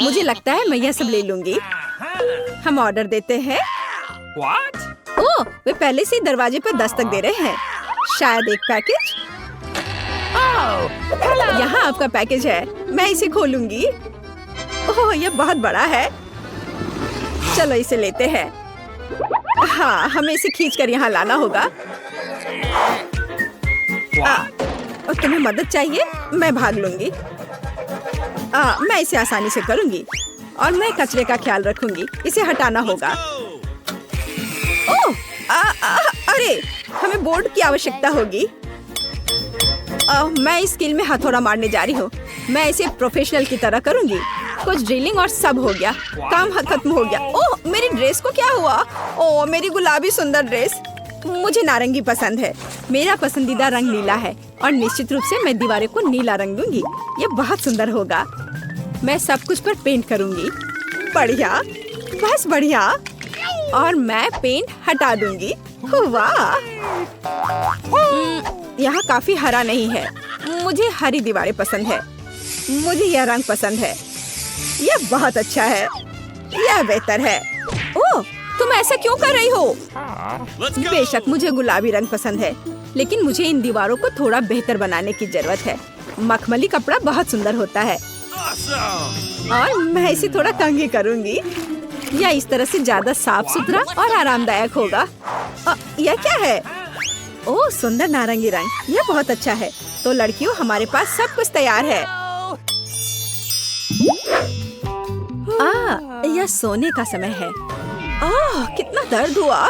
मुझे लगता है मैं यह सब ले लूंगी। हम ऑर्डर देते हैं। ओह, वे पहले से ही दरवाजे पर दस्तक दे रहे हैं। शायद एक पैकेज। यहाँ आपका पैकेज है। मैं इसे खोलूंगी। ओह, यह बहुत बड़ा है। चलो इसे लेते हैं। हाँ, हमें इसे खींचकर यहाँ लाना होगा। और तुम्हें मदद चाहिए? मैं भाग लूंगी। मैं इसे आसानी से करूंगी और मैं कचरे का ख्याल रखूंगी। इसे हटाना होगा। ओह, अरे, हमें बोर्ड की आवश्यकता होगी। मैं इस स्किल में हथौड़ा मारने जा रही हूँ। मैं इसे प्रोफेशनल की तरह करूंगी। कुछ ड्रिलिंग और सब हो गया। काम खत्म हो गया। ओह, मेरी ड्रेस को क्या हुआ? ओह, मेरी गुलाबी सुंदर ड्रेस। मुझे नारंगी पसंद है। मेरा पसंदीदा रंग नीला है और निश्चित रूप से मैं दीवारों को नीला रंग दूंगी। ये बहुत सुंदर होगा। मैं सब कुछ पर पेंट करूंगी। बढ़िया, बस बढ़िया। और मैं पेंट हटा दूंगी। वाह, यहाँ काफी हरा नहीं है। मुझे हरी दीवारें पसंद है। मुझे यह रंग पसंद है। यह बहुत अच्छा है। यह बेहतर है। ओह, तुम ऐसा क्यों कर रही हो? बेशक मुझे गुलाबी रंग पसंद है, लेकिन मुझे इन दीवारों को थोड़ा बेहतर बनाने की जरूरत है। मखमली कपड़ा बहुत सुंदर होता है और मैं इसे थोड़ा कंघी करूंगी। यह इस तरह से ज्यादा साफ सुथरा और आरामदायक होगा। यह क्या है? ओह, सुंदर नारंगी रंग। यह बहुत अच्छा है। तो लड़कियों, हमारे पास सब कुछ तैयार है। यह सोने का समय है। कितना दर्द हुआ।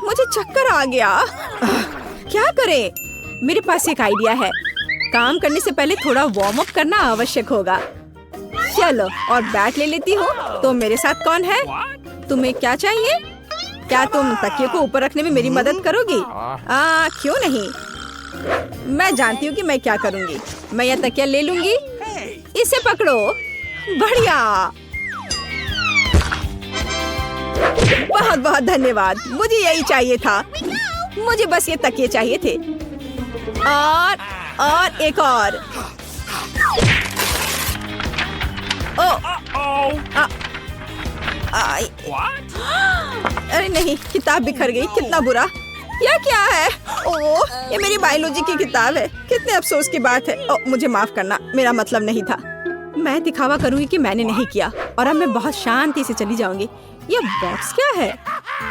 मुझे चक्कर आ गया। क्या करें? मेरे पास एक आइडिया है। काम करने से पहले थोड़ा वार्म अप करना आवश्यक होगा। चलो, और बैट ले लेती हूँ। तो मेरे साथ कौन है? तुम्हें क्या चाहिए? क्या तुम तकिए को ऊपर रखने में मेरी मदद करोगी? क्यों नहीं? मैं जानती हूँ कि मैं क्या करूँगी। मैं यह तकिया ले लूंगी। इसे पकड़ो। बढ़िया, बहुत बहुत धन्यवाद। मुझे यही चाहिए था। मुझे बस ये तकिए चाहिए थे। और एक और। अरे नहीं, किताब बिखर गई। कितना बुरा। यह क्या है? ओह, ये मेरी बायोलॉजी की किताब है। कितने अफसोस की बात है। मुझे माफ करना, मेरा मतलब नहीं था। मैं दिखावा करूंगी कि मैंने नहीं किया और अब मैं बहुत शांति से चली जाऊंगी। ये बॉक्स क्या है?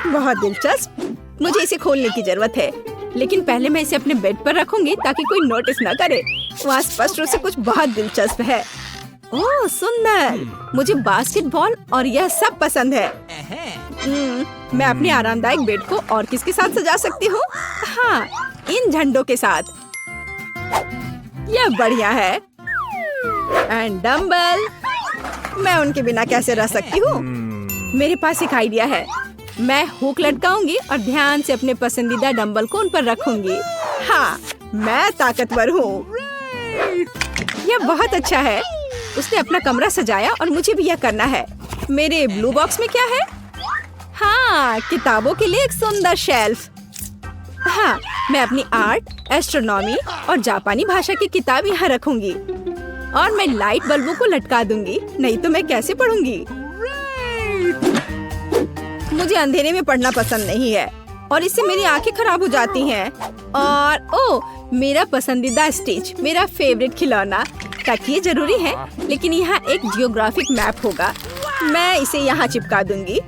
बहुत दिलचस्प। मुझे इसे खोलने की जरूरत है, लेकिन पहले मैं इसे अपने बेड पर रखूंगी ताकि कोई नोटिस न करे। वहाँ स्पष्ट रूप से कुछ बहुत दिलचस्प है। ओह, सुंदर। मुझे बास्केटबॉल और यह सब पसंद है। मैं अपने आरामदायक बेड को और किसके साथ सजा सकती हूँ? हाँ, इन झंडों के साथ। यह बढ़िया है। And dumbbell. मैं उनके बिना कैसे रह सकती हूँ? मेरे पास एक आइडिया है। मैं हुक लटकाऊंगी और ध्यान से अपने पसंदीदा डंबल को उन पर रखूंगी। हाँ, मैं ताकतवर हूँ। यह बहुत अच्छा है। उसने अपना कमरा सजाया और मुझे भी यह करना है। मेरे ब्लू बॉक्स में क्या है? हाँ, किताबों के लिए एक सुंदर शेल्फ। हाँ, मैं अपनी आर्ट, एस्ट्रोनॉमी और जापानी भाषा की किताब यहाँ रखूंगी और मैं लाइट बल्बों को लटका दूंगी। नहीं तो मैं कैसे पढ़ूंगी? मुझे अंधेरे में पढ़ना पसंद नहीं है और इससे मेरी आंखें खराब हो जाती हैं। और ओह, मेरा पसंदीदा स्टिच, मेरा फेवरेट खिलौना। तकिए जरूरी है, लेकिन यहाँ एक जियोग्राफिक मैप होगा। मैं इसे यहाँ चिपका दूंगी।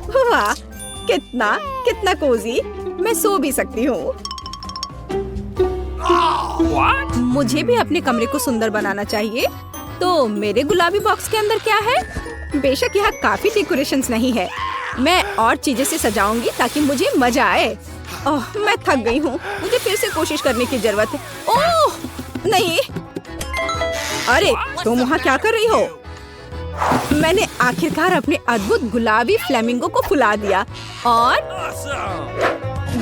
वाह, कितना कितना कोजी। मैं सो भी सकती हूँ। मुझे भी अपने कमरे को सुंदर बनाना चाहिए। तो मेरे गुलाबी बॉक्स के अंदर क्या है? बेशक यहाँ काफी डेकोरेशंस नहीं है। मैं और चीजें से सजाऊंगी ताकि मुझे मजा आए। ओह, मैं थक गई हूँ। मुझे फिर से कोशिश करने की जरूरत है। ओह, नहीं। अरे, तुम वहाँ क्या कर रही हो? मैंने आखिरकार अपने अद्भुत गुलाबी फ्लेमिंगो को फुला दिया और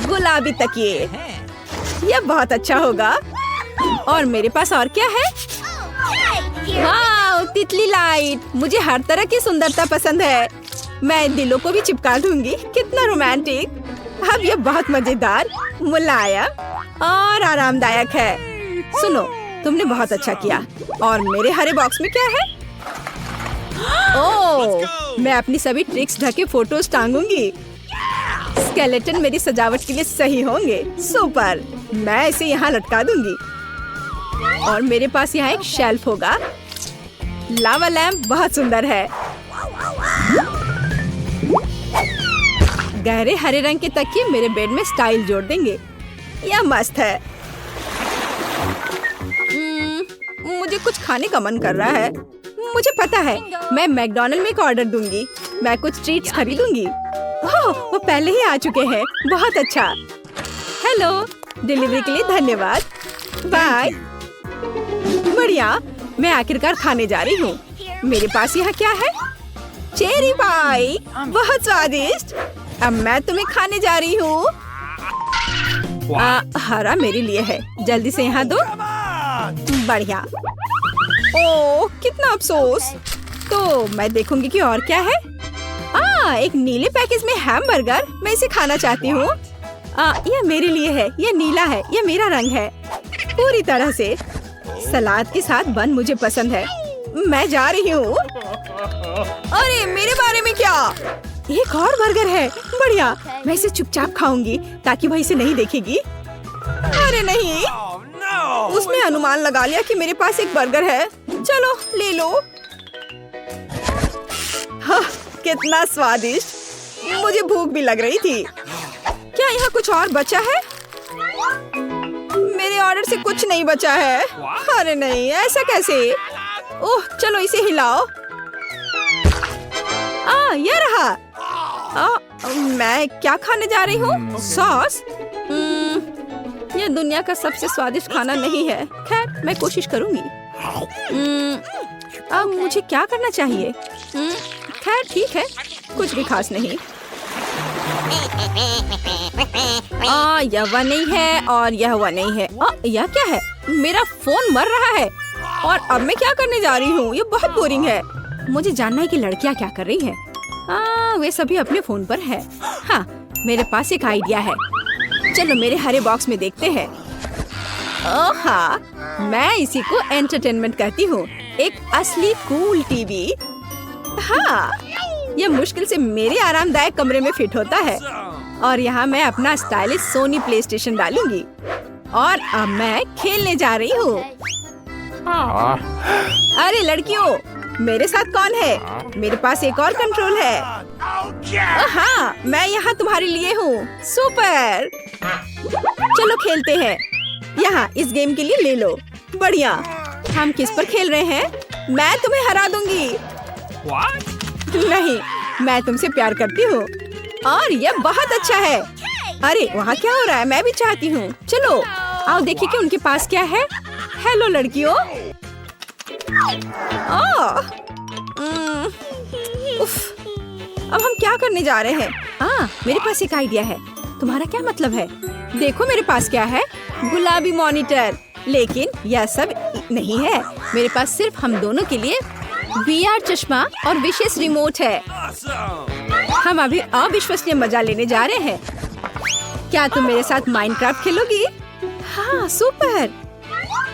गुलाबी तकिए। यह बहुत अच्छा होगा। और मेरे पास और क्या है? वाह, तितली लाइट। मुझे हर तरह की सुंदरता पसंद है। मैं दिलों को भी चिपका दूंगी। कितना रोमांटिक। अब यह बहुत मजेदार, मुलायम और आरामदायक है। सुनो, तुमने बहुत अच्छा किया। और मेरे हरे बॉक्स में क्या है? ओह, मैं अपनी सभी ट्रिक्स ढके फोटोज टांगूंगी। स्केलेटन मेरी सजावट के लिए सही होंगे। सुपर, मैं इसे यहाँ लटका दूंगी। और मेरे पास यहाँ एक शेल्फ होगा। लावा लैम्प बहुत सुंदर है। गहरे हरे रंग के तकिए मेरे बेड में स्टाइल जोड़ देंगे। यह मस्त है। मुझे कुछ खाने का मन कर रहा है। मुझे पता है, मैं मैकडॉनल्ड में एक ऑर्डर दूंगी। मैं कुछ ट्रीट्स खरीदूंगी। ओह, वो पहले ही आ चुके हैं। बहुत अच्छा। हेलो, डिलीवरी के लिए धन्यवाद। बाय। बढ़िया, मैं आखिरकार खाने जा रही हूँ। मेरे पास यहाँ क्या है? चेरी पाई, बहुत स्वादिष्ट। अब मैं तुम्हें खाने जा रही हूँ। हरा मेरे लिए है। जल्दी से यहाँ दो। बढ़िया। ओह, कितना अफसोस। तो मैं देखूंगी कि और क्या है। एक नीले पैकेज में हैमबर्गर। मैं इसे खाना चाहती हूँ। यह मेरे लिए है। यह नीला है। यह मेरा रंग है पूरी तरह से। सलाद के साथ बन मुझे पसंद है। मैं जा रही हूँ। अरे, मेरे बारे में क्या? एक और बर्गर है। बढ़िया, मैं इसे चुपचाप खाऊंगी ताकि वह इसे नहीं देखेगी। अरे नहीं, उसने अनुमान लगा लिया कि मेरे पास एक बर्गर है। चलो ले लो। हाँ, कितना स्वादिष्ट। मुझे भूख भी लग रही थी। क्या यहाँ कुछ और बचा है? मेरे ऑर्डर से कुछ नहीं बचा है। अरे नहीं, ऐसा कैसे? ओह, चलो इसे हिलाओ। ये रहा। मैं क्या खाने जा रही हूँ? सॉस। यह दुनिया का सबसे स्वादिष्ट खाना नहीं है। खैर, मैं कोशिश करूंगी। अब मुझे क्या करना चाहिए? खैर ठीक है, कुछ भी खास नहीं। यह वह नहीं है और यह वह नहीं है। यह क्या है? मेरा फोन मर रहा है। और अब मैं क्या करने जा रही हूँ? ये बहुत बोरिंग है। मुझे जानना है कि लड़कियाँ क्या कर रही हैं। वे सभी अपने फोन पर है। हाँ, मेरे पास एक आइडिया है। चलो मेरे हरे बॉक्स में देखते हैं। हाँ, मैं इसी को एंटरटेनमेंट कहती हूँ। एक असली कूल टीवी। हाँ, यह मुश्किल से मेरे आरामदायक कमरे में फिट होता है। और यहाँ मैं अपना स्टाइलिश सोनी प्ले स्टेशन डालूंगी। और अब मैं खेलने जा रही हूँ। अरे लड़कियों, मेरे साथ कौन है? मेरे पास एक और कंट्रोल है। हाँ, मैं यहाँ तुम्हारे लिए हूँ। सुपर, चलो खेलते हैं। यहाँ इस गेम के लिए ले लो। बढ़िया। हम किस पर खेल रहे हैं? मैं तुम्हें हरा दूंगी। नहीं, मैं तुमसे प्यार करती हूँ और यह बहुत अच्छा है। अरे वहाँ क्या हो रहा है? मैं भी चाहती हूँ। चलो आओ देखिए कि उनके पास क्या है। हेलो लड़कियों। उफ, अब हम क्या करने जा रहे हैं? मेरे पास एक आइडिया है। तुम्हारा क्या मतलब है? देखो मेरे पास क्या है। गुलाबी मॉनिटर। लेकिन यह सब नहीं है। मेरे पास सिर्फ हम दोनों के लिए VR चश्मा और विशेष रिमोट है। हम अभी अविश्वसनीय मजा लेने जा रहे हैं। क्या तुम मेरे साथ माइनक्राफ्ट खेलोगी? हाँ, सुपर।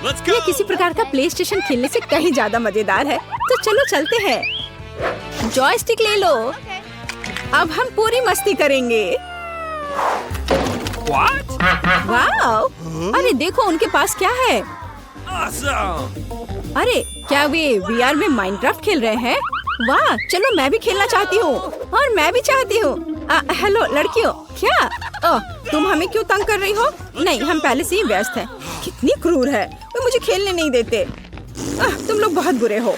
ये किसी प्रकार का प्ले स्टेशन खेलने से कहीं ज्यादा मजेदार है। तो चलो चलते हैं। जॉयस्टिक ले लो। अब हम पूरी मस्ती करेंगे। वाओ! अरे देखो उनके पास क्या है। अरे क्या वे VR में माइनक्राफ्ट खेल रहे हैं? वाह, चलो मैं भी खेलना चाहती हूँ। और मैं भी चाहती हूँ। हेलो लड़कियों। क्या? तुम हमें क्यों तंग कर रही हो? नहीं, हम पहले से ही व्यस्त हैं। कितनी क्रूर है, वो मुझे खेलने नहीं देते। तुम लोग बहुत बुरे हो।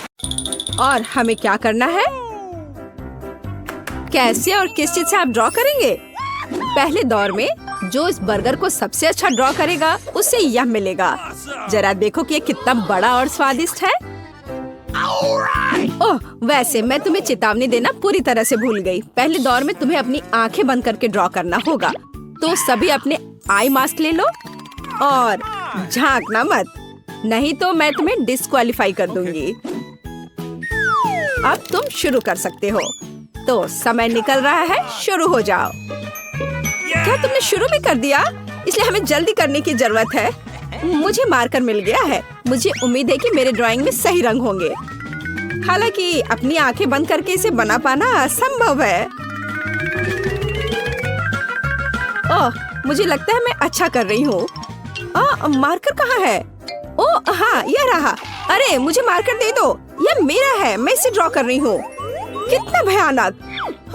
और हमें क्या करना है? कैसे और किस चीज से आप ड्रॉ करेंगे? पहले दौर में जो इस बर्गर को सबसे अच्छा ड्रॉ करेगा उसे यह मिलेगा। जरा देखो कि ये कितना बड़ा और स्वादिष्ट है। ओह, वैसे मैं तुम्हें चेतावनी देना पूरी तरह से भूल गई। पहले दौर में तुम्हें अपनी आंखें बंद करके ड्रॉ करना होगा। तो सभी अपने आई मास्क ले लो और झांकना मत, नहीं तो मैं तुम्हें डिस्क्वालीफाई कर दूंगी। अब तुम शुरू कर सकते हो। तो समय निकल रहा है, शुरू हो जाओ। क्या तुमने शुरू भी कर दिया? इसलिए हमें जल्दी करने की जरूरत है। मुझे मार्कर मिल गया है। मुझे उम्मीद है कि मेरे ड्राइंग में सही रंग होंगे। हालांकि अपनी आंखें बंद करके इसे बना पाना असंभव है। ओह, मुझे लगता है मैं अच्छा कर रही हूँ। मार्कर कहाँ है? ओह हाँ, यह रहा। अरे मुझे मार्कर दे दो, यह मेरा है, मैं इसे ड्रॉ कर रही हूँ। कितना भयानक!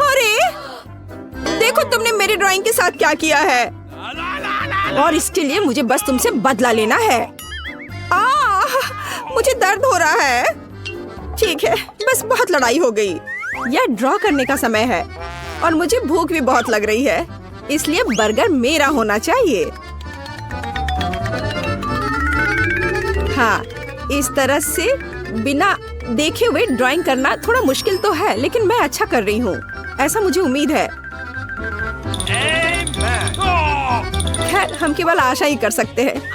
अरे देखो तुमने मेरी ड्राइंग के साथ क्या किया है, और इसके लिए मुझे बस तुमसे बदला लेना है। मुझे दर्द हो रहा है। ठीक है, बस बहुत लड़ाई हो गई। यह ड्रॉ करने का समय है और मुझे भूख भी बहुत लग रही है, इसलिए बर्गर मेरा होना चाहिए। हाँ, इस तरह से बिना देखे हुए ड्राइंग करना थोड़ा मुश्किल तो है, लेकिन मैं अच्छा कर रही हूँ, ऐसा मुझे उम्मीद है। खैर, हम केवल आशा ही कर सकते हैं।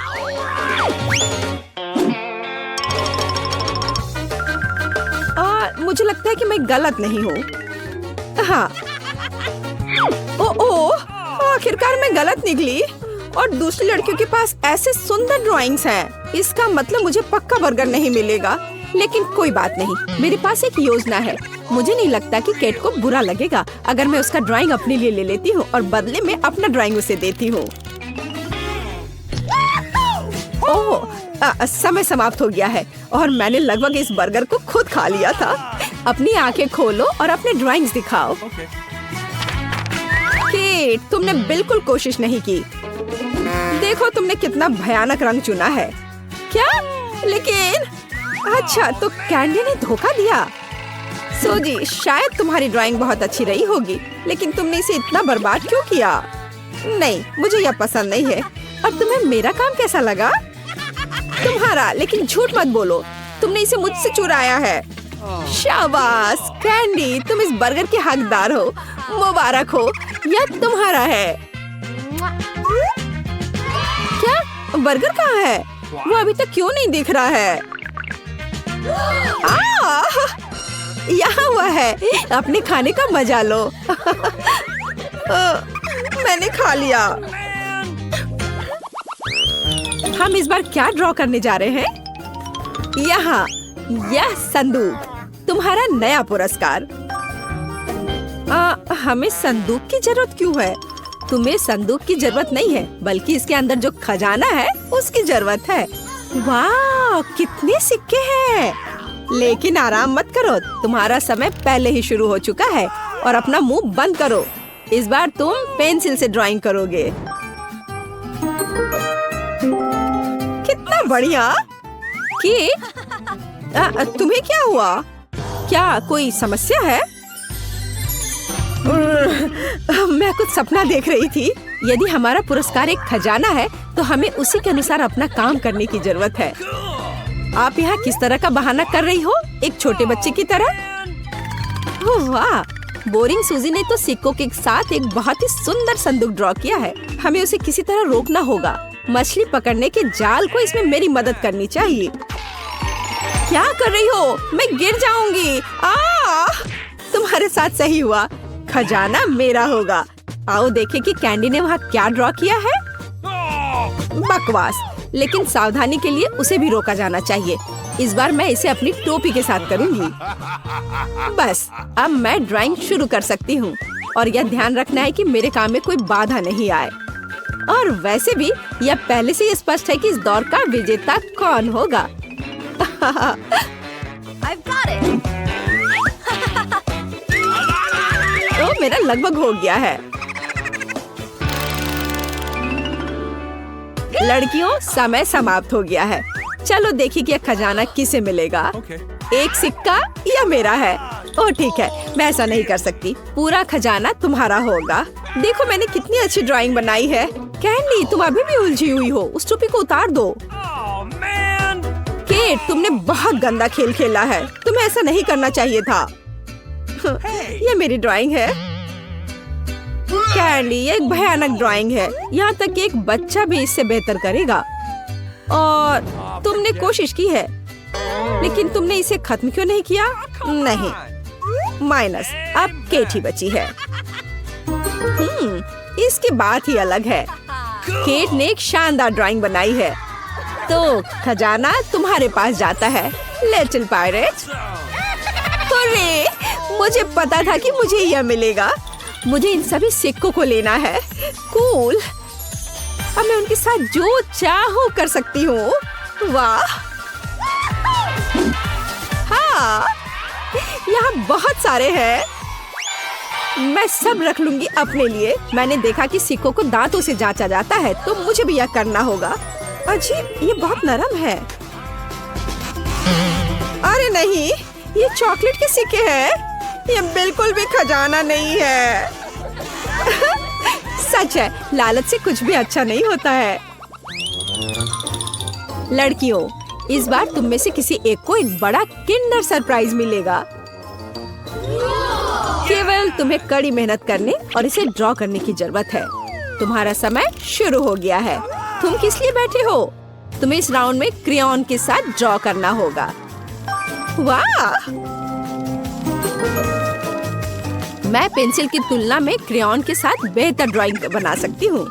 मुझे लगता है कि मैं गलत नहीं हूँ। हाँ, आखिरकार मैं गलत निकली और दूसरी लड़कियों के पास ऐसे सुंदर ड्राइंग्स हैं। इसका मतलब मुझे पक्का बर्गर नहीं मिलेगा, लेकिन कोई बात नहीं, मेरे पास एक योजना है। मुझे नहीं लगता कि केट को बुरा लगेगा अगर मैं उसका ड्राइंग अपने लिए ले लेती हूँ और बदले में अपना ड्राइंग उसे देती हूँ। ओह, समय समाप्त हो गया है और मैंने लगभग इस बर्गर को खुद खा लिया था। अपनी आंखें खोलो और अपने ड्राइंग्स दिखाओ। केट, तुमने बिल्कुल कोशिश नहीं की। देखो तुमने कितना भयानक रंग चुना है। क्या? लेकिन अच्छा, तो कैंडी ने धोखा दिया। सोजी, शायद तुम्हारी ड्राइंग बहुत अच्छी रही होगी, लेकिन तुमने इसे इतना बर्बाद क्यों किया? नहीं, मुझे यह पसंद नहीं है। अब तुम्हें मेरा काम कैसा लगा? तुम्हारा, लेकिन झूठ मत बोलो, तुमने इसे मुझसे चुराया है। शाबाश कैंडी, तुम इस बर्गर के हकदार हो। मुबारक हो, यह तुम्हारा है। क्या? बर्गर कहाँ है? वो अभी तक क्यों नहीं दिख रहा है? यहाँ हुआ है। अपने खाने का मजा लो। मैंने खा लिया। हम इस बार क्या ड्रॉ करने जा रहे हैं? यहाँ, यह संदूक, तुम्हारा नया पुरस्कार। हमें संदूक की जरूरत क्यों है? तुम्हें संदूक की जरूरत नहीं है, बल्कि इसके अंदर जो खजाना है उसकी जरूरत है। वाह, कितने सिक्के हैं! लेकिन आराम मत करो, तुम्हारा समय पहले ही शुरू हो चुका है। और अपना मुंह बंद करो, इस बार तुम पेंसिल से ड्राइंग करोगे। कितना बढ़िया! कि तुम्हें क्या हुआ? क्या कोई समस्या है? मैं कुछ सपना देख रही थी। यदि हमारा पुरस्कार एक खजाना है, तो हमें उसी के अनुसार अपना काम करने की जरूरत है। आप यहाँ किस तरह का बहाना कर रही हो? एक छोटे बच्चे की तरह। ओह वाह, बोरिंग सूजी ने तो सिक्कों के साथ एक बहुत ही सुंदर संदूक ड्रॉ किया है। हमें उसे किसी तरह रोकना होगा। मछली पकड़ने के जाल को इसमें मेरी मदद करनी चाहिए। क्या कर रही हो? मैं गिर जाऊंगी। तुम्हारे साथ सही हुआ, खजाना मेरा होगा। आओ देखें कि कैंडी ने वहाँ क्या ड्रॉ किया है। बकवास, लेकिन सावधानी के लिए उसे भी रोका जाना चाहिए। इस बार मैं इसे अपनी टोपी के साथ करूंगी। बस, अब मैं ड्राइंग शुरू कर सकती हूँ और यह ध्यान रखना है कि मेरे काम में कोई बाधा नहीं आए। और वैसे भी यह पहले से ही स्पष्ट है कि इस दौर का विजेता कौन होगा। I've got it. तो मेरा लगभग हो गया है। लड़कियों, समय समाप्त हो गया है। चलो देखिए कि यह खजाना किसे मिलेगा। एक सिक्का या मेरा है। ओह ठीक है, मैं ऐसा नहीं कर सकती। पूरा खजाना तुम्हारा होगा। देखो मैंने कितनी अच्छी ड्राइंग बनाई है। कैंडी, तुम अभी भी उलझी हुई हो, उस टोपी को उतार दो। केट, तुमने बहुत गंदा खेल खेला है। तुम्हें ऐसा नहीं करना चाहिए था। ये मेरी ड्राइंग है। कैंडी, ये एक भयानक ड्राइंग है। यहाँ तक कि एक बच्चा भी इससे बेहतर करेगा। और तुमने कोशिश की है, लेकिन तुमने इसे खत्म क्यों नहीं किया? नहीं, माइनस। अब केट ही बची है। इसकी बात ही अलग है। केट ने एक शानदार ड्राइंग बनाई है, तो खजाना तुम्हारे पास जाता है, लिटिल पायरेट। मुझे पता था कि मुझे यह मिलेगा। मुझे इन सभी सिक्कों को लेना है। कूल। अब मैं उनके साथ जो चाहूँ कर सकती हूँ। वाह। हाँ, यहाँ बहुत सारे हैं। मैं सब रख लूंगी अपने लिए। मैंने देखा कि सिक्कों को दांतों से जांचा जाता है, तो मुझे भी यह करना होगा। अजीब, ये बहुत नरम है। अरे नहीं, ये चॉकलेट के सिक्के हैं। ये बिल्कुल भी खजाना नहीं है। सच है, लालच से कुछ भी अच्छा नहीं होता है। लड़कियों, इस बार तुम में से किसी एक को एक बड़ा किंडर सरप्राइज मिलेगा। केवल तुम्हें कड़ी मेहनत करने और इसे ड्रॉ करने की जरूरत है। तुम्हारा समय शुरू हो गया है। तुम किस लिए बैठे हो? तुम्हें इस राउंड में क्रेयॉन के साथ ड्रॉ करना होगा। वाह! मैं पेंसिल की तुलना में क्रेयॉन के साथ बेहतर ड्राइंग बना सकती हूँ।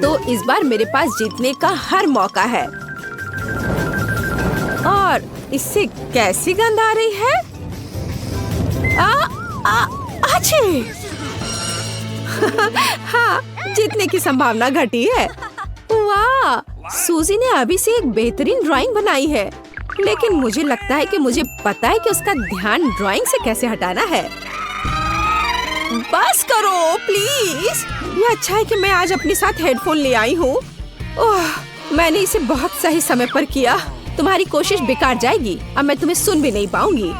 तो इस बार मेरे पास जीतने का हर मौका है। और इससे कैसी गंध आ रही है? अच्छी। हाँ, जीतने की संभावना घटी है। वाह! सूजी ने अभी से एक बेहतरीन ड्राइंग बनाई है, लेकिन मुझे लगता है कि मुझे पता है कि उसका ध्यान ड्राइंग से कैसे हटाना है। बस करो प्लीज। ये अच्छा है कि मैं आज अपने साथ हेडफोन ले आई हूँ। ओह, मैंने इसे बहुत सही समय पर किया। तुम्हारी कोशिश बेकार जाएगी। अब मैं तुम्हें सुन भी नहीं पाऊंगी।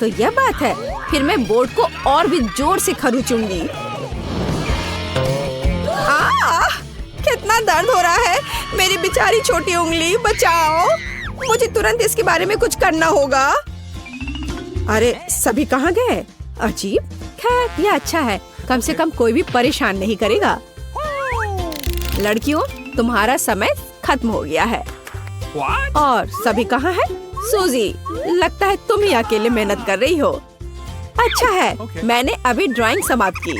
तो यह बात है। फिर मैं बोर्ड को और भी जोर से खरोचूंगी। कितना दर्द हो रहा है। मेरी बेचारी छोटी उंगली, बचाओ। मुझे तुरंत इसके बारे में कुछ करना होगा। अरे, सभी कहाँ गए? अजीब। खैर, यह अच्छा है। कम से कम कोई भी परेशान नहीं करेगा। लड़कियों, तुम्हारा समय खत्म हो गया है। और सभी कहाँ है? सूजी, लगता है तुम ही अकेले मेहनत कर रही हो। अच्छा है, मैंने अभी ड्राइंग समाप्त की।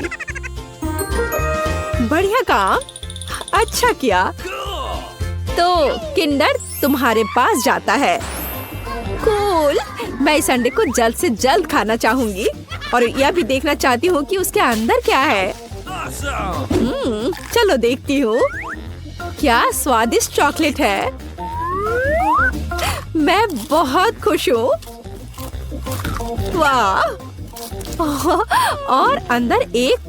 बढ़िया काम। अच्छा किया। तो किंडर तुम्हारे पास जाता है। कूल। मैं इस अंडे को जल्द से जल्द खाना चाहूंगी और यह भी देखना चाहती हूँ कि उसके अंदर क्या है। चलो देखती हूँ। क्या स्वादिष्ट चॉकलेट है। मैं बहुत खुश हूँ। वाह! और अंदर एक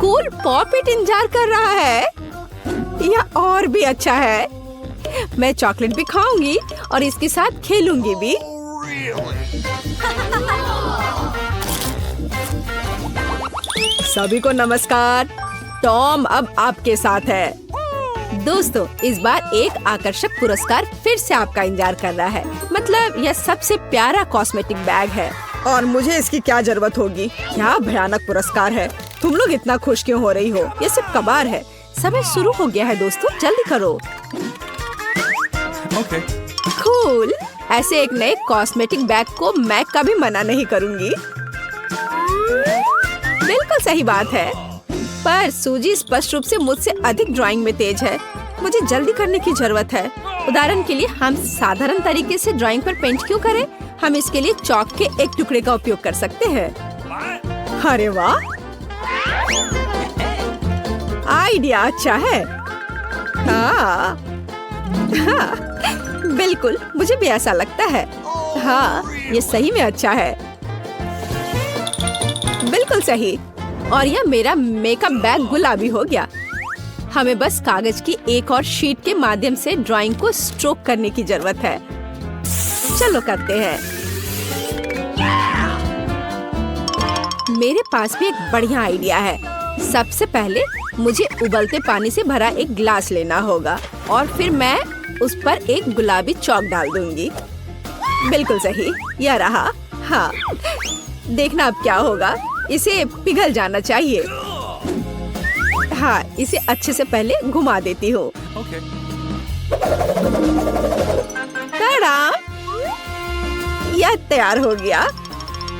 कूल पॉपिट इंतजार कर रहा है। यह और भी अच्छा है। मैं चॉकलेट भी खाऊंगी और इसके साथ खेलूंगी भी। सभी को नमस्कार। टॉम अब आपके साथ है। दोस्तों, इस बार एक आकर्षक पुरस्कार फिर से आपका इंतजार कर रहा है। मतलब यह सबसे प्यारा कॉस्मेटिक बैग है और मुझे इसकी क्या जरूरत होगी। क्या भयानक पुरस्कार है। तुम लोग इतना खुश क्यों हो रही हो? ये सिर्फ कबार है। समय शुरू हो गया है दोस्तों, जल्दी करो। Okay. कूल। ऐसे एक नए कॉस्मेटिक बैग को मैं कभी मना नहीं करूंगी। बिल्कुल सही बात है। पर सूजी स्पष्ट रूप से मुझसे अधिक ड्राइंग में तेज है। मुझे जल्दी करने की जरूरत है। उदाहरण के लिए हम साधारण तरीके से ड्राइंग पर पेंट क्यों करें? हम इसके लिए चॉक के एक टुकड़े का उपयोग कर सकते हैं। अरे वाह! आइडिया अच्छा है। हाँ, बिल्कुल, मुझे भी ऐसा लगता है। हाँ, ये सही में अच्छा है। बिल्कुल सही। और यह मेरा मेकअप बैग गुलाबी हो गया। हमें बस कागज की एक और शीट के माध्यम से ड्राइंग को स्ट्रोक करने की जरूरत है। चलो करते हैं। मेरे पास भी एक बढ़िया आइडिया है। सबसे पहले मुझे उबलते पानी से भरा एक ग्लास लेना होगा और फिर मैं उस पर एक गुलाबी चॉक डाल दूंगी। बिल्कुल सही, यह रहा। हाँ, देखना अब क्या होगा। इसे पिघल जाना चाहिए। हाँ, इसे अच्छे से पहले घुमा देती हूँ। Okay. टाडा! यह तैयार हो गया।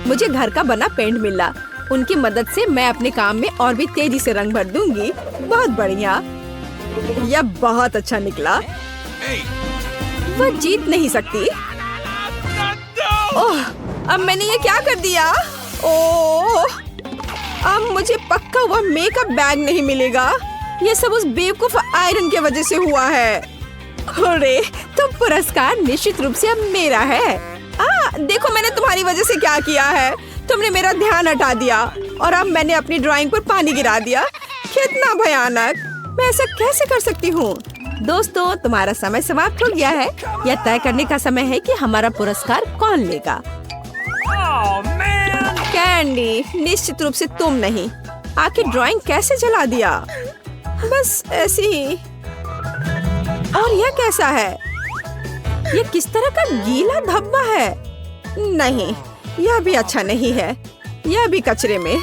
मुझे घर का बना पेंट मिला। उनकी मदद से मैं अपने काम में और भी तेजी से रंग भर दूंगी। बहुत बढ़िया। यह बहुत अच्छा निकला। वह जीत नहीं सकती। ओह, अब मैंने ये क्या कर दिया? ओह, अब मुझे पक्का हुआ मेकअप बैग नहीं मिलेगा। ये सब उस बेवकूफ आयरन की वजह से हुआ है। अरे, तो पुरस्कार निश्चित रूप से अब मेरा है। देखो मैंने तुम्हारी वजह से क्या किया है। तुमने मेरा ध्यान हटा दिया और अब मैंने अपनी ड्राइंग पर पानी गिरा दिया। कितना भयानक! मैं ऐसा कैसे कर सकती हूँ? दोस्तों, तुम्हारा समय समाप्त हो गया है। यह तय करने का समय है कि हमारा पुरस्कार कौन लेगा। कैंडी, निश्चित रूप से तुम नहीं। आखिर ड्राइंग कैसे जला दिया? बस ऐसे ही। और यह कैसा है? यह किस तरह का गीला धब्बा है? नहीं, यह भी अच्छा नहीं है। यह भी कचरे में।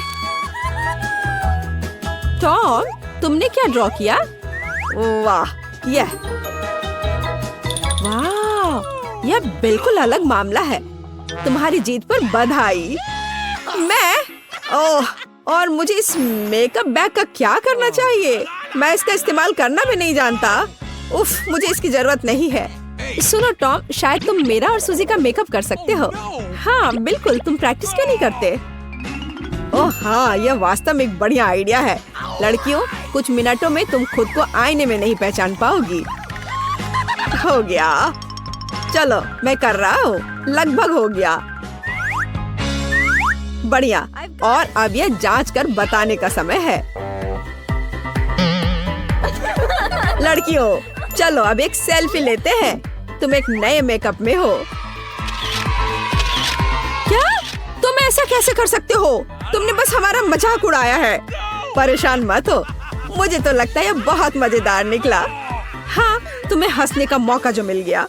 टॉम, तुमने क्या ड्रॉ किया? वाह, वाह, यह बिल्कुल अलग मामला है। तुम्हारी जीत पर बधाई। मैं? ओह, और मुझे इस मेकअप बैग का क्या करना चाहिए? मैं इसका इस्तेमाल करना भी नहीं जानता। उफ, मुझे इसकी जरूरत नहीं है। सुनो टॉम, शायद तुम मेरा और सुजी का मेकअप कर सकते हो। हाँ बिल्कुल, तुम प्रैक्टिस क्यों नहीं करते? ओह हाँ, यह वास्तव में एक बढ़िया आइडिया है। लड़कियों, कुछ मिनटों में तुम खुद को आईने में नहीं पहचान पाओगी। हो गया। चलो, मैं कर रहा हूँ। लगभग हो गया। बढ़िया। और अब यह जांच कर बताने का समय है। लड़कियों, चलो अब एक सेल्फी लेते हैं। तुम एक नए मेकअप में हो। क्या? तुम ऐसा कैसे कर सकते हो? तुमने बस हमारा मजाक उड़ाया है। परेशान मत हो, मुझे तो लगता है यह बहुत मजेदार निकला। हाँ, तुम्हें हंसने का मौका जो मिल गया।